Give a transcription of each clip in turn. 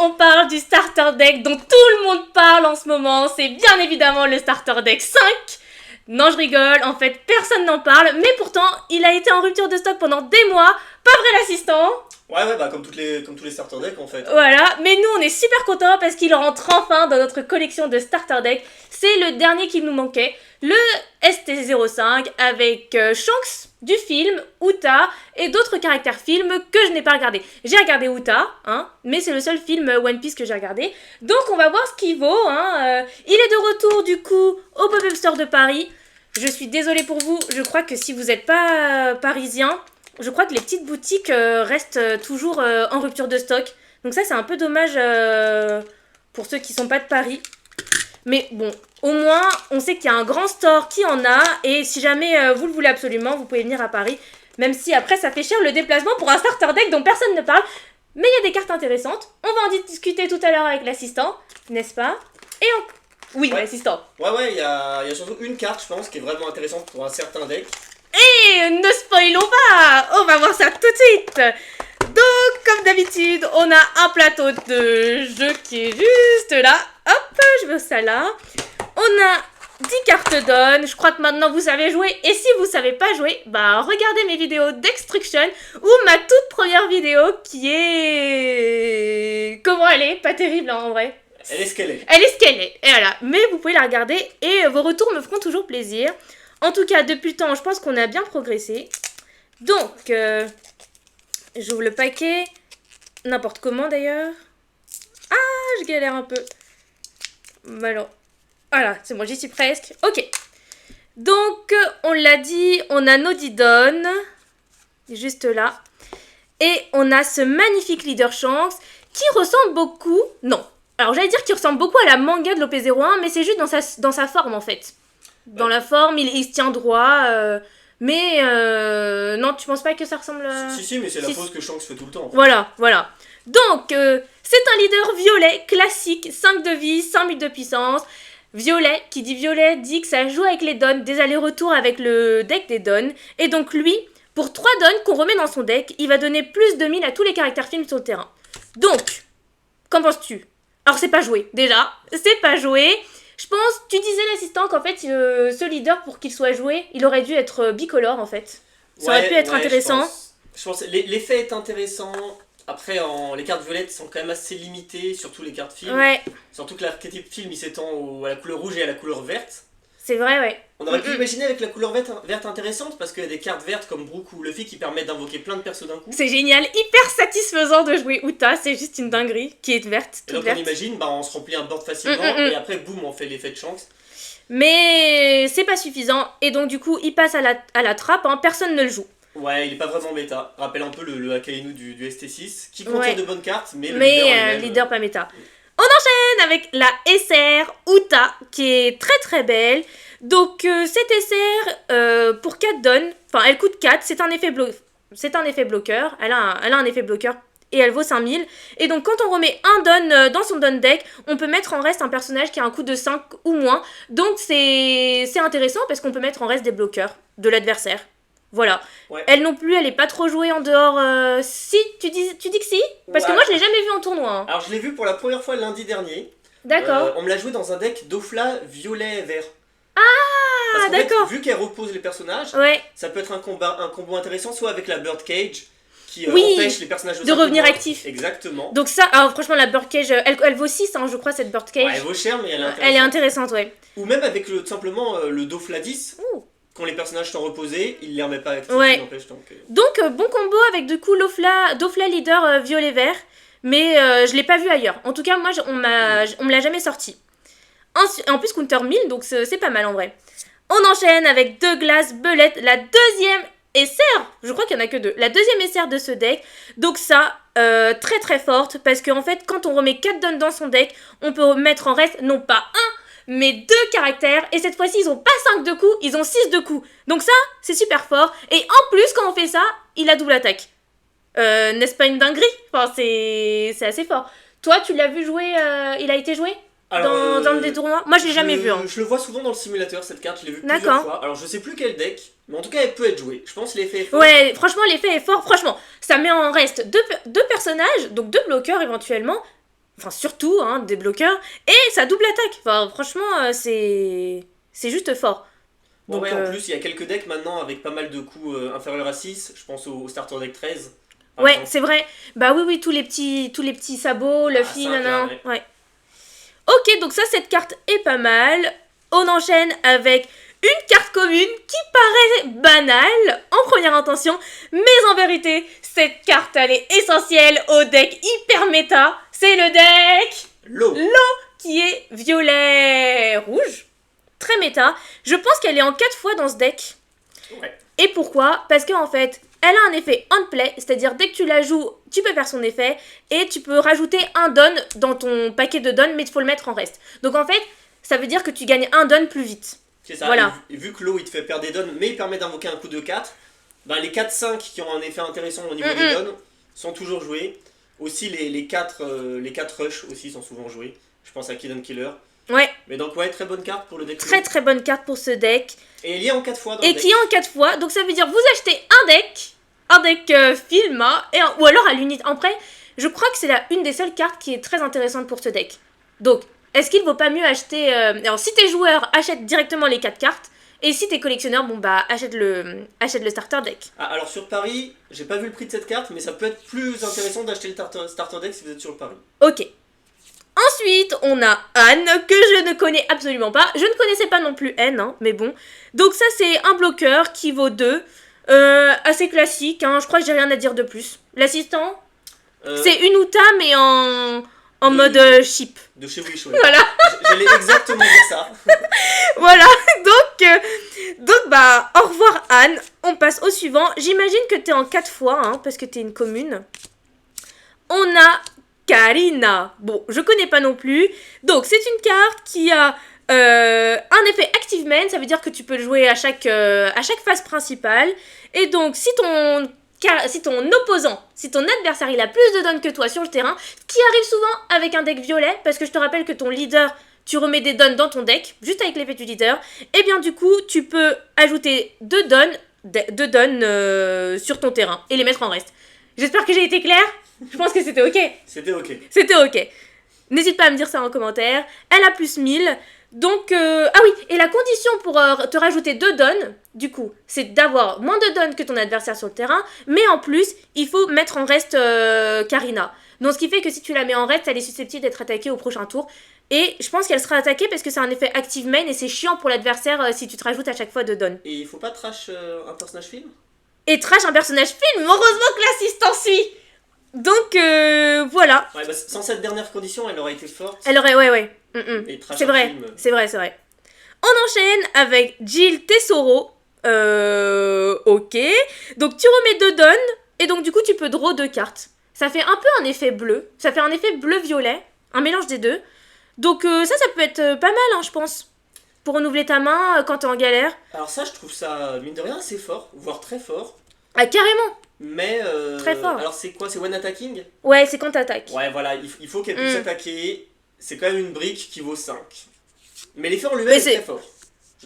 on parle du starter deck dont tout le monde parle en ce moment. C'est bien évidemment le starter deck 5. Non, je rigole, en fait, personne n'en parle, mais pourtant, il a été en rupture de stock pendant des mois. Pas vrai, l'assistant? Ouais, bah comme tous les starter decks en fait. Voilà, mais nous, on est super contents parce qu'il rentre enfin dans notre collection de starter deck. C'est le dernier qui nous manquait, le ST05 avec Shanks du film, Uta et d'autres caractères films que je n'ai pas regardé. J'ai regardé Uta, hein, mais c'est le seul film One Piece que j'ai regardé. Donc on va voir ce qu'il vaut. Hein. Il est de retour du coup au Pop-Up Store de Paris. Je suis désolée pour vous, je crois que si vous n'êtes pas parisien, je crois que les petites boutiques restent toujours en rupture de stock. Donc ça c'est un peu dommage pour ceux qui sont pas de Paris. Mais bon, au moins, on sait qu'il y a un grand store qui en a. Et si jamais vous le voulez absolument, vous pouvez venir à Paris. Même si après, ça fait cher le déplacement pour un starter deck dont personne ne parle. Mais il y a des cartes intéressantes. On va en discuter tout à l'heure avec l'assistant, n'est-ce pas? Et on... Oui, ouais. L'assistant. Ouais, il y a surtout une carte, je pense, qui est vraiment intéressante pour un certain deck. Et ne spoilons pas. On va voir ça tout de suite. Donc, comme d'habitude, on a un plateau de jeu qui est juste là. Hop, je veux ça là. On a 10 cartes d'on. Je crois que maintenant vous savez jouer. Et si vous savez pas jouer, bah regardez mes vidéos d'Extraction ou ma toute première vidéo qui est... Comment elle est? Pas terrible hein, en vrai. Elle est ce qu'elle est. Elle est ce qu'elle est. Et voilà. Mais vous pouvez la regarder et vos retours me feront toujours plaisir. En tout cas, depuis le temps, je pense qu'on a bien progressé. Donc... j'ouvre le paquet, n'importe comment d'ailleurs. Ah, je galère un peu. Alors, voilà, c'est bon, j'y suis presque. Ok. Donc, on l'a dit, on a Nodidon, juste là. Et on a ce magnifique leader Shanks qui ressemble beaucoup... Non, alors j'allais dire qu'il ressemble beaucoup à la manga de l'OP01, mais c'est juste dans sa forme en fait. Dans la forme, il se tient droit... Mais non, tu penses pas que ça ressemble à... Si, mais c'est la pose que Shanks fait tout le temps. En fait. Voilà. Donc, c'est un leader violet classique, 5 de vie, 5000 de puissance. Violet, qui dit violet, dit que ça joue avec les dons, des allers-retours avec le deck des dons. Et donc lui, pour 3 dons qu'on remet dans son deck, il va donner plus de 1000 à tous les caractères films sur le terrain. Donc, qu'en penses-tu? Alors, c'est pas joué, déjà. C'est pas joué. Je pense, tu disais l'assistant qu'en fait, ce leader, pour qu'il soit joué, il aurait dû être bicolore en fait. Ça aurait pu être intéressant. Je pense l'effet est intéressant. Après, les cartes violettes sont quand même assez limitées, surtout les cartes films. Ouais. Surtout que l'archétype film, il s'étend à la couleur rouge et à la couleur verte. C'est vrai, ouais. On aurait pu imaginer avec la couleur verte intéressante, parce qu'il y a des cartes vertes comme Brook ou Luffy qui permettent d'invoquer plein de persos d'un coup. C'est génial, hyper satisfaisant de jouer Uta, c'est juste une dinguerie qui est verte, toute et donc verte. on imagine, on se remplit un board facilement, et après, boum, on fait l'effet de Shanks. Mais c'est pas suffisant, et donc du coup, il passe à la trappe, hein, personne ne le joue. Ouais, il est pas vraiment méta. Rappelle un peu le Akainu du ST6, qui contient de bonnes cartes, mais le leader pas méta. On enchaîne avec la SR Uta, qui est très très belle. Donc cette SR, pour 4 dons, enfin elle coûte 4, c'est un effet bloqueur, elle a un effet bloqueur et elle vaut 5000. Et donc quand on remet un don dans son don deck, on peut mettre en reste un personnage qui a un coût de 5 ou moins. Donc c'est intéressant parce qu'on peut mettre en reste des bloqueurs de l'adversaire. Voilà. Ouais. Elle non plus, elle est pas trop jouée en dehors. Si, tu dis que si? Parce que moi je l'ai jamais vue en tournoi. Hein. Alors je l'ai vue pour la première fois lundi dernier. D'accord. On me l'a jouée dans un deck Dofla violet-vert. Ah, d'accord. Vu qu'elle repose les personnages, ça peut être un combo intéressant, soit avec la Birdcage, qui empêche les personnages de revenir actifs. Exactement. Donc ça, alors franchement, la Birdcage, elle vaut 6, hein, je crois, cette Birdcage. Ouais, elle vaut cher, mais elle est intéressante. Elle est intéressante, ouais. Ou même avec tout simplement le Dofla 10. Quand les personnages sont reposés, il les remet pas actifs, Donc bon combo avec du coup Dofla leader violet-vert, mais je l'ai pas vu ailleurs. En tout cas, moi, on me l'a jamais sorti. En plus, counter 1000, donc c'est pas mal en vrai. On enchaîne avec Douglas Belette, la deuxième SR, je crois qu'il y en a que 2, la deuxième SR de ce deck. Donc ça, très très forte, parce qu'en fait, quand on remet 4 dons dans son deck, on peut mettre en reste non pas 1, mais 2 caractères, et cette fois-ci, ils ont pas 5 de coups, ils ont 6 de coups. Donc ça, c'est super fort, et en plus, quand on fait ça, il a double attaque. N'est-ce pas une dinguerie? Enfin, c'est assez fort. Toi, tu l'as vu jouer, il a été joué? Alors, dans des tournois? Moi, je l'ai jamais vu. Hein. Je le vois souvent dans le simulateur, cette carte, je l'ai vu plusieurs fois. Alors, je sais plus quel deck, mais en tout cas, elle peut être jouée. Je pense que l'effet est fort. Ouais, franchement, l'effet est fort. Franchement, ça met en reste deux personnages, donc 2 bloqueurs éventuellement. enfin surtout, hein, des bloqueurs, et ça double attaque. Enfin, franchement, c'est juste fort. Bon, Donc, ouais, en plus, il y a quelques decks maintenant avec pas mal de coups inférieurs à 6. Je pense au starter deck 13, par ouais, exemple. c'est vrai. Bah oui, oui, tous les petits sabots, Ah, Luffy, 5 là, nanana. ouais. Ouais. Ok, donc ça, cette carte est pas mal. On enchaîne avec une carte commune qui paraît banale en première intention, mais en vérité, cette carte, elle est essentielle au deck hyper méta. C'est le deck L'eau. qui est violet-rouge. Très méta. Je pense qu'elle est en 4 fois dans ce deck. Ouais. Et pourquoi? Parce qu'en fait, elle a un effet on play, c'est-à-dire dès que tu la joues, tu peux faire son effet et tu peux rajouter un don dans ton paquet de dons, mais il faut le mettre en reste. Donc en fait, ça veut dire que tu gagnes un don plus vite. C'est ça. Voilà. Et vu que l'eau, il te fait perdre des dons, mais il permet d'invoquer un coup de 4, ben, les 4-5 qui ont un effet intéressant au niveau des dons sont toujours joués. Aussi, les 4 rush aussi sont souvent joués. Je pense à Kid Killer. Ouais, Mais donc, ouais, très bonne carte pour le deck. très très bonne carte pour ce deck. Et elle y est en 4 fois dans le Et deck. qui est en 4 fois, donc ça veut dire vous achetez un deck film, hein, ou alors à l'unité. Après, je crois que c'est une des seules cartes qui est très intéressante pour ce deck. Donc, est-ce qu'il vaut pas mieux acheter... alors, si t'es joueur, achète directement les 4 cartes. Et si t'es collectionneur, bon bah, achète le starter deck. Ah, alors sur Paris, j'ai pas vu le prix de cette carte, mais ça peut être plus intéressant d'acheter le starter deck si vous êtes sur le Paris. Ok. Ensuite, on a Anne, que je ne connais absolument pas. Je ne connaissais pas non plus N, hein, mais bon. Donc ça, c'est un bloqueur qui vaut 2. Assez classique, hein, je crois que j'ai rien à dire de plus. L'assistant, c'est une Uta, mais en mode chip. De chez Wish, ouais. Voilà. J'allais exactement dire ça. Voilà, donc bah, au revoir Anne. On passe au suivant. J'imagine que t'es en 4 fois, hein, parce que t'es une commune. On a Karina. Bon, je connais pas non plus. Donc, c'est une carte qui a un effet Active Main. Ça veut dire que tu peux le jouer à chaque phase principale. Et donc, si ton opposant, si ton adversaire, il a plus de dons que toi sur le terrain, ce qui arrive souvent avec un deck violet, parce que je te rappelle que ton leader, tu remets des dons dans ton deck, juste avec l'effet du leader, et bien du coup, tu peux ajouter 2 dons sur ton terrain et les mettre en reste. J'espère que j'ai été claire. Je pense que c'était ok. C'était ok. C'était ok. N'hésite pas à me dire ça en commentaire. Elle a plus 1000. Donc, ah oui, et la condition pour te rajouter 2 dons, du coup, c'est d'avoir moins de dons que ton adversaire sur le terrain, mais en plus, il faut mettre en reste Karina. Donc, ce qui fait que si tu la mets en reste, elle est susceptible d'être attaquée au prochain tour. Et je pense qu'elle sera attaquée parce que c'est un effet active main et c'est chiant pour l'adversaire si tu te rajoutes à chaque fois 2 dons. Et il faut pas trash un personnage film? Et trash un personnage film, heureusement que l'assistant suit. Donc, voilà. Ouais, bah, sans cette dernière condition, elle aurait été forte. Elle aurait, ouais. Et trash C'est un vrai, film. c'est vrai. On enchaîne avec Jill Tesoro. Ok. Donc, tu remets 2 dons. Et donc, du coup, tu peux draw 2 cartes. Ça fait un peu un effet bleu. Ça fait un effet bleu-violet. Un mélange des deux. Donc, ça peut être pas mal, hein, je pense. Pour renouveler ta main quand t'es en galère. Alors ça, je trouve ça, mine de rien, assez fort, voire très fort. Ah, carrément. Mais... Très fort. Alors c'est quoi? C'est one attacking? Ouais, c'est quand t'attaques. Ouais, voilà, il faut qu'elle puisse attaquer. C'est quand même une brique qui vaut 5. Mais l'effet en lui-même est très fort.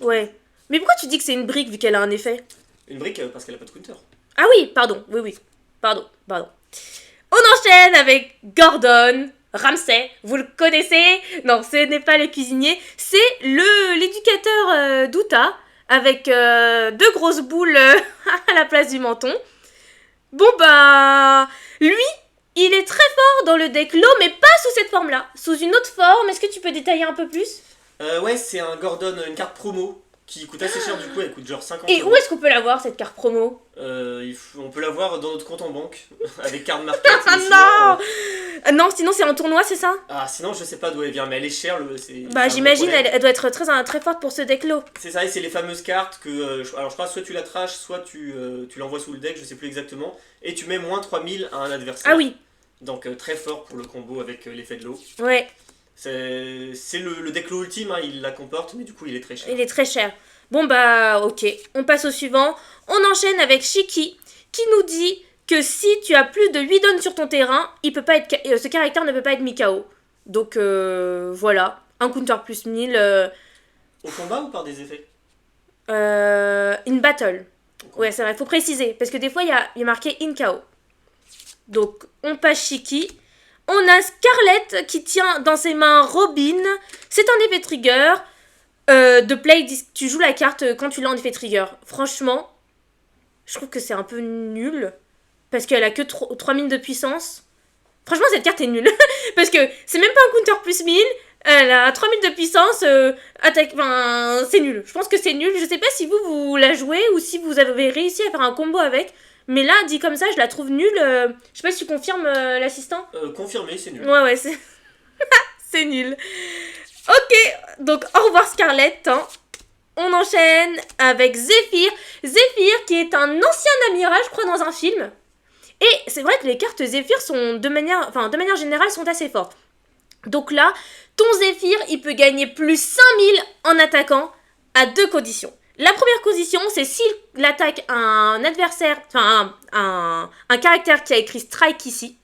Ouais. Mais pourquoi tu dis que c'est une brique vu qu'elle a un effet? Une brique parce qu'elle a pas de counter. Ah oui, pardon. Oui. Pardon. On enchaîne avec Gordon Ramsay. Vous le connaissez? Non, ce n'est pas le cuisinier. C'est l'éducateur d'Uta avec 2 grosses boules à la place du menton. Bon bah... Lui, il est très fort dans le deck low, mais pas sous cette forme-là. Sous une autre forme, est-ce que tu peux détailler un peu plus? Ouais, c'est un Gordon, une carte promo qui coûte assez cher du coup, elle coûte genre 50 Et euros. où est-ce qu'on peut la voir cette carte promo? On peut la voir dans notre compte en banque, avec carte market. Ah non Non, sinon c'est en tournoi, c'est ça? Ah, sinon je sais pas d'où elle vient, mais elle est chère. Bah j'imagine, elle doit être très forte pour ce deck low. C'est ça, et c'est les fameuses cartes que... alors je crois soit tu la trash, soit tu l'envoies sous le deck, je sais plus exactement, et tu mets moins 3000 à un adversaire. Ah oui. Donc très fort pour le combo avec l'effet de l'eau. Ouais. C'est le deck low ultime, hein, il la comporte, mais du coup il est très cher. Il est très cher. Bon bah ok, on passe au suivant. On enchaîne avec Shiki qui nous dit que si tu as plus de 8 dons sur ton terrain, ce caractère ne peut pas être mis KO. Donc voilà, un counter plus 1000. Au combat ou par des effets? In battle. Ouais, c'est vrai, faut préciser, parce que des fois il y a marqué in KO. Donc on passe Shiki. On a Scarlett qui tient dans ses mains Robin. C'est un effet trigger de play. Tu joues la carte quand tu l'as en effet trigger. Franchement, je trouve que c'est un peu nul. Parce qu'elle a que 3000 de puissance. Franchement, cette carte est nulle. Parce que c'est même pas un counter plus 1000. Elle a 3000 de puissance. Attaque. Enfin, c'est nul. Je pense que c'est nul. Je sais pas si vous la jouez ou si vous avez réussi à faire un combo avec. Mais là, dit comme ça, je la trouve nulle. Je sais pas si tu confirmes, l'assistant. Confirmé, c'est nul. Ouais, c'est... c'est nul. Ok, donc au revoir Scarlett. Hein. On enchaîne avec Zephyr. Zephyr qui est un ancien amiral, je crois, dans un film. Et c'est vrai que les cartes Zephyr sont de manière générale sont assez fortes. Donc là, ton Zephyr, il peut gagner plus 5000 en attaquant à 2 conditions. La première condition, c'est s'il attaque un adversaire, enfin un caractère qui a écrit strike ici.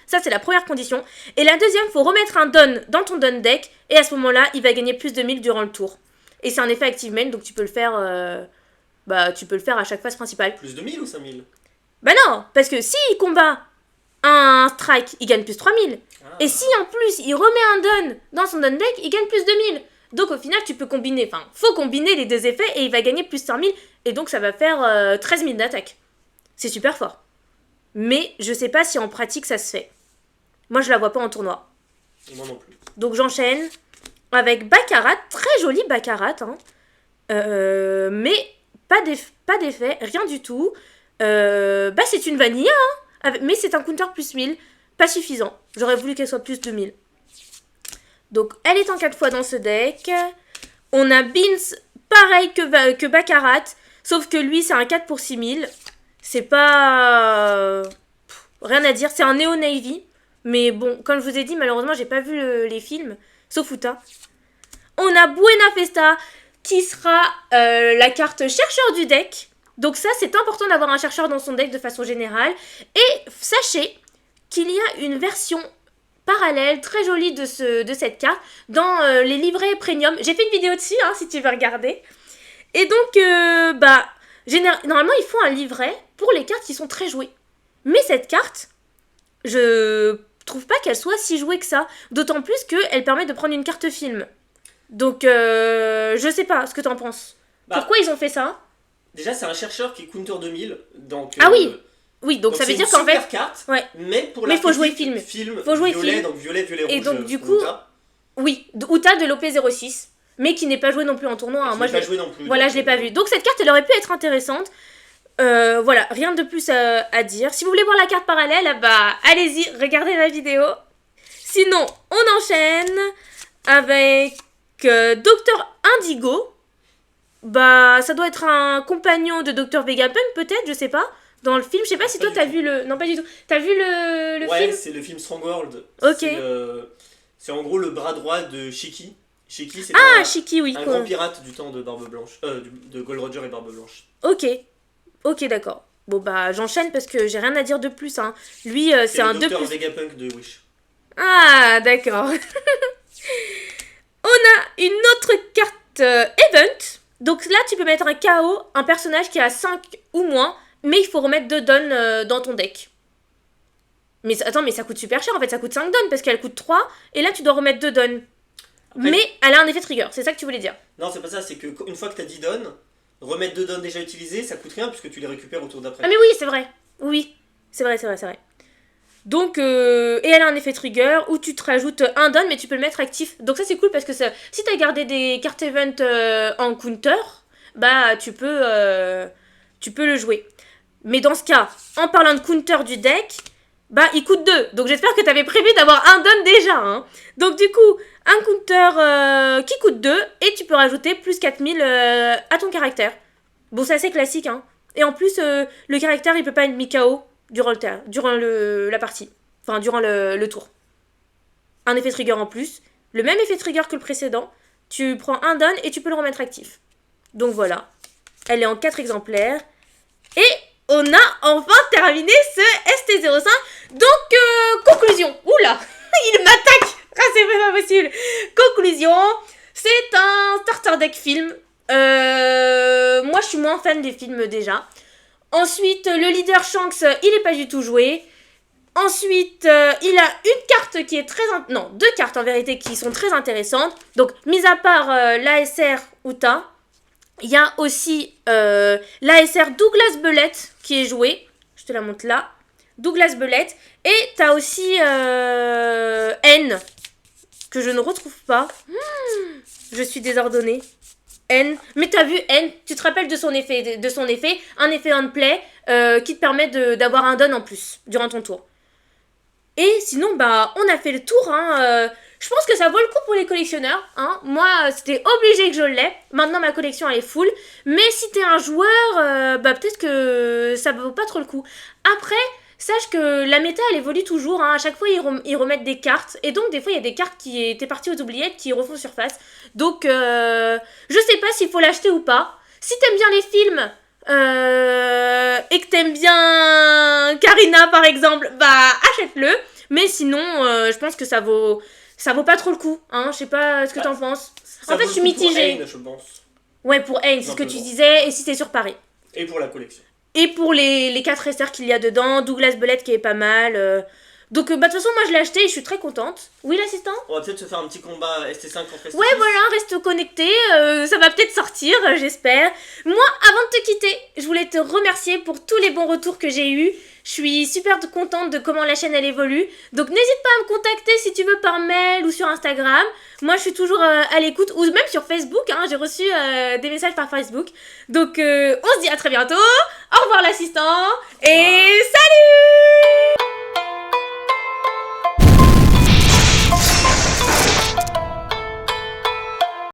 Ça, c'est la première condition. Et la deuxième, il faut remettre un don dans ton don deck. Et à ce moment-là, il va gagner plus de 1000 durant le tour. Et c'est un effet active main, donc tu peux le faire à chaque phase principale. Plus de 1000 ou 5000 ? Bah non, parce que s'il combat un strike, il gagne plus 3000. Et si en plus, il remet un don dans son don deck, il gagne plus de 1000. Donc au final, tu peux combiner, faut combiner les deux effets et il va gagner plus 5000. Et donc ça va faire 13 000 d'attaque. C'est super fort. Mais je sais pas si en pratique ça se fait. Moi, je la vois pas en tournoi. Et moi non plus. Donc j'enchaîne avec Baccarat, très joli Baccarat, hein. Mais pas d'effet, rien du tout. C'est une vanilla, hein, mais c'est un counter plus 1000, pas suffisant. J'aurais voulu qu'elle soit plus de 1000. Donc elle est en 4 fois dans ce deck. On a Beans, pareil que Baccarat, sauf que lui c'est un 4 pour 6000. C'est pas... rien à dire, c'est un Neo Navy. Mais bon, comme je vous ai dit, malheureusement j'ai pas vu les films, sauf Uta. On a Buena Festa, qui sera la carte chercheur du deck. Donc ça, c'est important d'avoir un chercheur dans son deck de façon générale. Et sachez qu'il y a une version parallèle très jolie de cette carte dans les livrets premium. J'ai fait une vidéo dessus, hein, si tu veux regarder. Et donc, normalement, ils font un livret pour les cartes qui sont très jouées. Mais cette carte, je trouve pas qu'elle soit si jouée que ça. D'autant plus qu'elle permet de prendre une carte film. Donc, je sais pas ce que t'en penses. Pourquoi ils ont fait ça ? Déjà, c'est un chercheur qui est counter 2000. Donc, ah oui, donc ça veut dire qu'en fait... c'est une super carte, ouais. mais pour mais la faut jouer film. Faut jouer violet, film. donc violet, rouge. Et donc, du coup, oui, Uta de l'OP06, mais qui n'est pas joué non plus en tournoi. Hein. Moi, je l'ai pas joué non plus. Voilà, je l'ai pas vu. Donc cette carte, elle aurait pu être intéressante. Voilà, rien de plus à dire. Si vous voulez voir la carte parallèle, allez-y, regardez la vidéo. Sinon, on enchaîne avec Dr Indigo. Ça doit être un compagnon de Dr Vegapunk, peut-être, je sais pas. Dans le film, je sais pas si toi t'as vu le... Non, pas du tout. T'as vu le film ? Ouais, c'est le film Stronghold. Ok. C'est en gros le bras droit de Shiki. Shiki, c'est Shiki, oui. un grand pirate du temps de Barbe Blanche. De Gold Roger et Barbe Blanche. Ok, d'accord. Bon, j'enchaîne parce que j'ai rien à dire de plus. Hein. Lui, c'est un 2+. C'est le Dr Vegapunk de Wish. Ah, d'accord. On a une autre carte Event. Donc là, tu peux mettre un KO, un personnage qui a 5 ou moins, mais il faut remettre 2 dons dans ton deck. Mais attends, mais ça coûte super cher en fait, ça coûte 5 dons parce qu'elle coûte 3, et là tu dois remettre 2 dons. Après, mais elle a un effet trigger, c'est ça que tu voulais dire. Non, c'est pas ça, c'est qu'une fois que t'as 10 dons, remettre 2 dons déjà utilisés, ça coûte rien puisque tu les récupères au tour d'après. Ah mais oui, c'est vrai. Oui, c'est vrai. Donc, et elle a un effet trigger où tu te rajoutes un don, mais tu peux le mettre actif. Donc ça c'est cool parce que si t'as gardé des cartes event en counter, tu peux le jouer. Mais dans ce cas, en parlant de counter du deck, il coûte 2. Donc j'espère que t'avais prévu d'avoir un don déjà. Hein. Donc du coup, un counter qui coûte 2 et tu peux rajouter plus 4000 à ton caractère. Bon, c'est assez classique. Hein. Et en plus, le caractère, il peut pas être mis KO durant la partie. Enfin, durant le tour. Un effet trigger en plus. Le même effet trigger que le précédent. Tu prends un don et tu peux le remettre actif. Donc voilà. Elle est en 4 exemplaires. Et on a enfin terminé ce ST05. Donc, conclusion. Oula, il m'attaque. Ah, c'est pas possible. Conclusion. C'est un starter deck film. Moi, je suis moins fan des films déjà. Ensuite, le leader Shanks, il est pas du tout joué. Ensuite, il a une carte qui est très... Non, deux cartes en vérité qui sont très intéressantes. Donc, mis à part l'ASR Uta, il y a aussi l'ASR Douglas Belette qui est joué. Je te la montre là. Douglas Belette. Et t'as aussi N, que je ne retrouve pas. Je suis désordonnée. N. Mais t'as vu N, tu te rappelles de son effet, un effet on play qui te permet d'avoir un don en plus durant ton tour. Et sinon, bah, on a fait le tour. Je pense que ça vaut le coup pour les collectionneurs. Moi, c'était obligé que je l'ai. Maintenant, ma collection, elle est full. Mais si t'es un joueur, bah, peut-être que ça vaut pas trop le coup. Après, sache que la méta, elle évolue toujours. À chaque fois, ils remettent des cartes. Et donc, des fois, il y a des cartes qui étaient parties aux oubliettes qui refont surface. Donc, je sais pas s'il faut l'acheter ou pas. Si t'aimes bien les films... et que t'aimes bien Karina par exemple, bah achète-le. Mais sinon, je pense que ça vaut pas trop le coup. Je sais pas ce que t'en penses. En fait, je suis mitigée. Pour Ain, je pense. Ouais, pour Ain, c'est ce que tu disais. Et si c'est sur Paris. Et pour la collection. Et pour les 4 SR qu'il y a dedans, Douglas Belette qui est pas mal. Donc, bah, de toute façon, moi je l'ai acheté et je suis très contente. Oui, l'assistant ? On va peut-être se faire un petit combat ST5 contre ST6. Ouais, voilà, reste connecté. Ça va peut-être sortir, j'espère. Moi, avant de te quitter, je voulais te remercier pour tous les bons retours que j'ai eus. Je suis super contente de comment la chaîne elle évolue. Donc, n'hésite pas à me contacter si tu veux par mail ou sur Instagram. Moi, je suis toujours à l'écoute. Ou même sur Facebook. J'ai reçu des messages par Facebook. Donc, on se dit à très bientôt. Au revoir, l'assistant. Et salut!